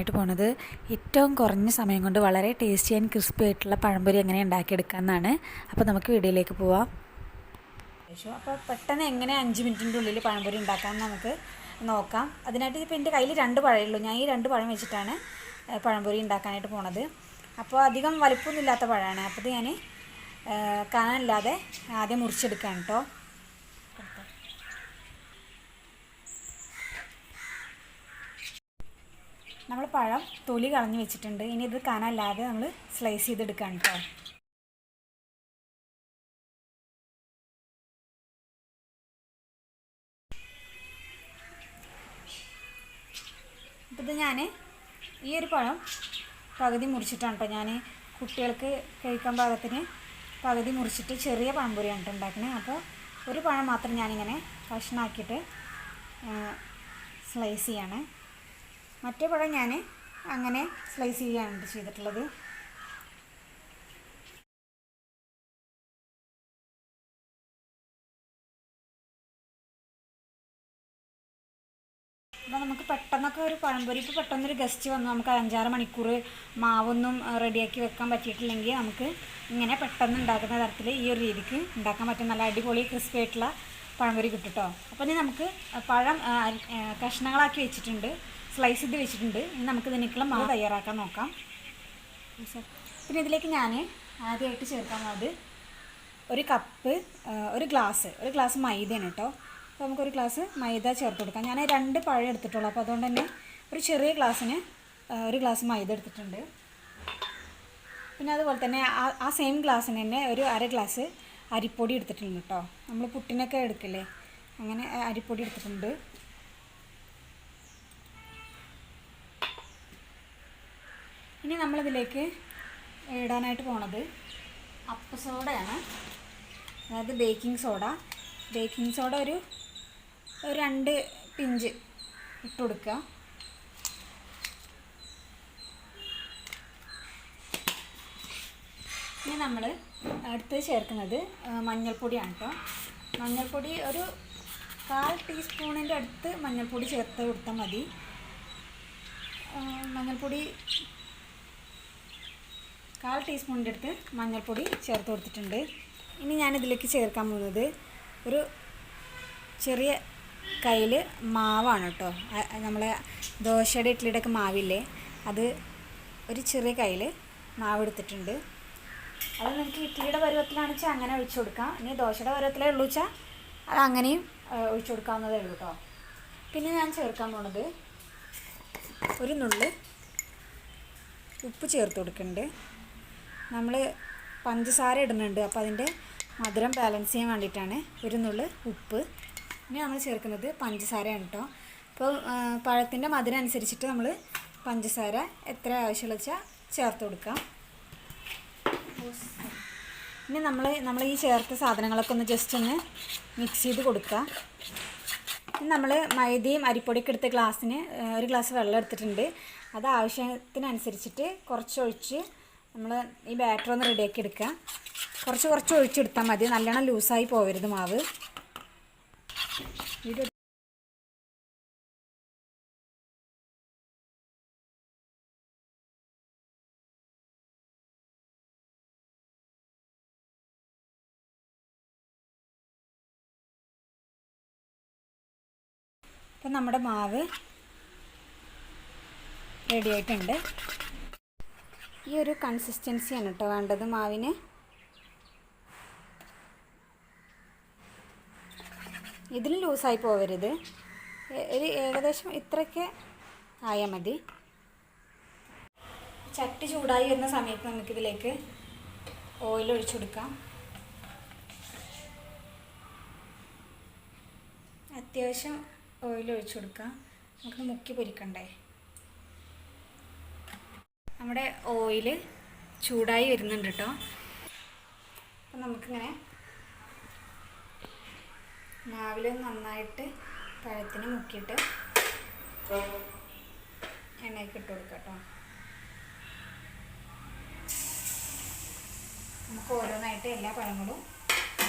ആയിട്ട് പോണത് ഏറ്റവും കുറഞ്ഞ സമയം കൊണ്ട് വളരെ ടേസ്റ്റി ആൻഡ് ക്രിസ്പി ആയിട്ടുള്ള പഴംപൊരി എങ്ങനെ ഉണ്ടാക്കിയെടുക്കാമെന്നാണ്. അപ്പോൾ നമുക്ക് വീഡിയോയിലേക്ക് പോവാം. അപ്പോൾ പെട്ടെന്ന് എങ്ങനെ 5 മിനിറ്റിൻ്റെ ഉള്ളിൽ പഴംപൊരി ഉണ്ടാക്കാമെന്ന് നമുക്ക് നോക്കാം. അതിനായിട്ട് ഇപ്പോൾ എൻ്റെ കയ്യിൽ 2 പഴമേ ഉള്ളൂ. ഞാൻ ഈ 2 പഴം വെച്ചിട്ടാണ് പഴംപൊരി ഉണ്ടാക്കാനായിട്ട് പോണത്. അപ്പോൾ അധികം വലിപ്പമൊന്നും ഇല്ലാത്ത പഴമാണ്. അപ്പോൾ ഇത് ഞാൻ കനമില്ലാതെ ആദ്യം മുറിച്ചെടുക്കുകയാണ് കേട്ടോ. നമ്മൾ പഴം തൊലി കളഞ്ഞ് വെച്ചിട്ടുണ്ട്. ഇനി ഇത് കനമില്ലാതെ നമ്മൾ സ്ലൈസ് ചെയ്തെടുക്കുകയാണ് കേട്ടോ. അപ്പോൾ ഇത് ഞാൻ ഈ ഒരു പഴം പകുതി മുറിച്ചിട്ടാണ് കേട്ടോ ഞാൻ കുട്ടികൾക്ക് കഴിക്കാൻ പാകത്തിന് പകുതി മുറിച്ചിട്ട് ചെറിയ പഴംപൊരിയാണ് കേട്ടോ ഉണ്ടാക്കുന്നത്. അപ്പോൾ ഒരു പഴം മാത്രം ഞാനിങ്ങനെ കഷ്ണമാക്കിയിട്ട് സ്ലൈസ് ചെയ്യാണ്. മറ്റേ പഴം ഞാൻ അങ്ങനെ സ്ലൈസ് ചെയ്യുകയാണ് ചെയ്തിട്ടുള്ളത്. അപ്പോൾ നമുക്ക് പെട്ടെന്നൊക്കെ ഒരു പഴംപൊരി ഇപ്പോൾ പെട്ടെന്നൊരു ഗസ്റ്റ് വന്നു നമുക്ക് 5-6 മണിക്കൂർ മാവൊന്നും റെഡിയാക്കി വെക്കാൻ പറ്റിയിട്ടില്ലെങ്കിൽ നമുക്ക് ഇങ്ങനെ പെട്ടെന്ന് ഉണ്ടാക്കുന്ന തരത്തിൽ ഈ ഒരു രീതിക്ക് ഉണ്ടാക്കാൻ പറ്റും. നല്ല അടിപൊളി ക്രിസ്പി ആയിട്ടുള്ള പഴംപൊരി കിട്ടും കേട്ടോ. അപ്പോൾ ഇനി നമുക്ക് പഴം കഷ്ണങ്ങളാക്കി വെച്ചിട്ടുണ്ട്, സ്ലൈസ് ചെയ്ത് വെച്ചിട്ടുണ്ട്. ഇനി നമുക്ക് ഇതിനേക്കുള്ള മാവ് തയ്യാറാക്കാൻ നോക്കാം. പിന്നെ ഇതിലേക്ക് ഞാൻ ആദ്യമായിട്ട് ചേർക്കാൻ പോകുന്നത് ഒരു ഗ്ലാസ് മൈദയാണ് കേട്ടോ. അപ്പോൾ നമുക്കൊരു ഗ്ലാസ് മൈദ ചേർത്ത് കൊടുക്കാം. ഞാൻ 2 പഴം എടുത്തിട്ടുള്ളൂ. അപ്പോൾ അതുകൊണ്ട് തന്നെ ഒരു ചെറിയ ഗ്ലാസ്സിന് ഒരു ഗ്ലാസ് മൈദ എടുത്തിട്ടുണ്ട്. പിന്നെ അതുപോലെ തന്നെ ആ സെയിം ഗ്ലാസ്സിന് തന്നെ ഒരു 1/2 ഗ്ലാസ് അരിപ്പൊടി എടുത്തിട്ടുണ്ട് കേട്ടോ. നമ്മൾ പുട്ടിനൊക്കെ എടുക്കില്ലേ, അങ്ങനെ അരിപ്പൊടി എടുത്തിട്ടുണ്ട്. ഇനി നമ്മളിതിലേക്ക് ഇടാനായിട്ട് പോണത് അപ്പസോഡയാണ്, അതായത് ബേക്കിംഗ് സോഡ ഒരു 2 പിഞ്ച് ഇട്ട് കൊടുക്കുക. ഇനി നമ്മൾ അടുത്ത് ചേർക്കുന്നത് മഞ്ഞൾപ്പൊടിയാണ് കേട്ടോ. മഞ്ഞൾപ്പൊടി ഒരു 1/4 ടീസ്പൂണിൻ്റെ അടുത്ത് മഞ്ഞൾപ്പൊടി ചേർത്ത് കൊടുത്താൽ മതി. മഞ്ഞൾപ്പൊടി 1/4 ടീസ്പൂണിൻ്റെ അടുത്ത് മഞ്ഞൾപ്പൊടി ചേർത്ത് കൊടുത്തിട്ടുണ്ട്. ഇനി ഞാനിതിലേക്ക് ചേർക്കാൻ പോകുന്നത് ഒരു ചെറിയ കയ്യിൽ മാവാണ് കേട്ടോ. നമ്മളെ ദോശയുടെ ഇഡ്ഡലിയുടെയൊക്കെ മാവില്ലേ, അത് ഒരു ചെറിയ കയ്യിൽ മാവ് എടുത്തിട്ടുണ്ട്. അത് നിങ്ങൾക്ക് ഇഡ്ഡലിയുടെ പരുവത്തിലാണെന്ന് വെച്ചാൽ അങ്ങനെ ഒഴിച്ചു കൊടുക്കാം. ഇനി ദോശയുടെ പരുവത്തിലേ ഉള്ളൂ വെച്ചാൽ അത് അങ്ങനെയും ഒഴിച്ചു കൊടുക്കാവുന്നതേ ഉള്ളൂ കേട്ടോ. പിന്നെ ഞാൻ ചേർക്കാൻ പോണത് ഒരു നുള്ള് ഉപ്പ് ചേർത്ത് കൊടുക്കുന്നുണ്ട്. നമ്മൾ പഞ്ചസാര ഇടുന്നുണ്ട്, അപ്പോൾ അതിൻ്റെ മധുരം ബാലൻസ് ചെയ്യാൻ വേണ്ടിയിട്ടാണ് ഒരു നുള്ള് ഉപ്പ്. ഇനി നമ്മൾ ചേർക്കുന്നത് പഞ്ചസാരയാണ് കേട്ടോ. അപ്പോൾ പഴത്തിൻ്റെ മധുരം അനുസരിച്ചിട്ട് നമ്മൾ പഞ്ചസാര എത്ര ആവശ്യമുള്ള വെച്ചാൽ ചേർത്ത് കൊടുക്കാം. ഇനി നമ്മൾ ഈ ചേർത്ത സാധനങ്ങളൊക്കെ ഒന്ന് ജസ്റ്റ് ഒന്ന് മിക്സ് ചെയ്ത് കൊടുക്കുക. ഇനി നമ്മൾ മൈദയും അരിപ്പൊടിയൊക്കെ എടുത്ത ഗ്ലാസ്സിന് ഒരു ഗ്ലാസ് വെള്ളം എടുത്തിട്ടുണ്ട്. അത് ആവശ്യത്തിനനുസരിച്ചിട്ട് കുറച്ചൊഴിച്ച് നമ്മൾ ഈ ബാറ്റർ ഒന്ന് റെഡിയാക്കി എടുക്കുക. കുറച്ച് ഒഴിച്ചെടുത്താൽ മതി, നല്ലോണം ലൂസായി പോകരുത് മാവ്. അപ്പം നമ്മുടെ മാവ് റെഡി ആയിട്ടുണ്ട്. ഈ ഒരു കൺസിസ്റ്റൻസിയാണ് കേട്ടോ വേണ്ടത് മാവിന്. ഇതിൽ ലൂസായി പോകരുത്, ഒരു ഏകദേശം ഇത്രയൊക്കെ ആയാൽ മതി. ചട്ടി ചൂടായി വരുന്ന സമയത്ത് നമുക്കിതിലേക്ക് ഓയിൽ ഒഴിച്ചു കൊടുക്കാം. അത്യാവശ്യം ഓയിൽ ഒഴിച്ചു കൊടുക്കാം, നമുക്ക് മുക്കി പൊരിക്കണ്ടേ. നമ്മുടെ ഓയിൽ ചൂടായി വരുന്നുണ്ട് കേട്ടോ. അപ്പം നമുക്കിങ്ങനെ മാവിൽ നന്നായിട്ട് പഴത്തിന് മുക്കിയിട്ട് എണ്ണയ്ക്ക് ഇട്ട് കൊടുക്കാം കേട്ടോ. നമുക്ക് ഓരോന്നായിട്ട് എല്ലാ പഴങ്ങളും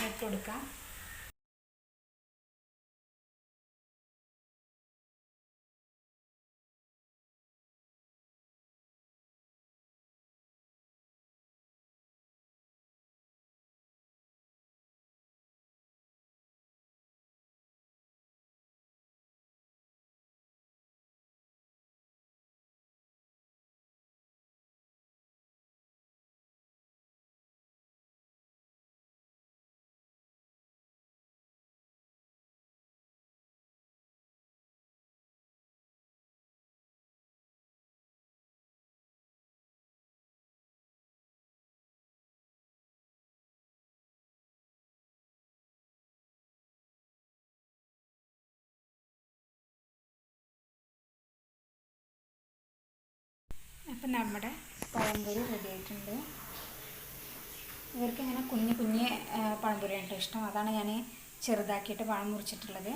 ഇട്ട് കൊടുക്കാം. അപ്പം നമ്മുടെ പഴംപൊരി റെഡി ആയിട്ടുണ്ട്. ഇവർക്ക് ഇങ്ങനെ കുഞ്ഞ് പഴംപൊരിയാണ് കേട്ടോ ഇഷ്ടം. അതാണ് ഞാൻ ചെറുതാക്കിയിട്ട് പഴം മുറിച്ചിട്ടുള്ളത്.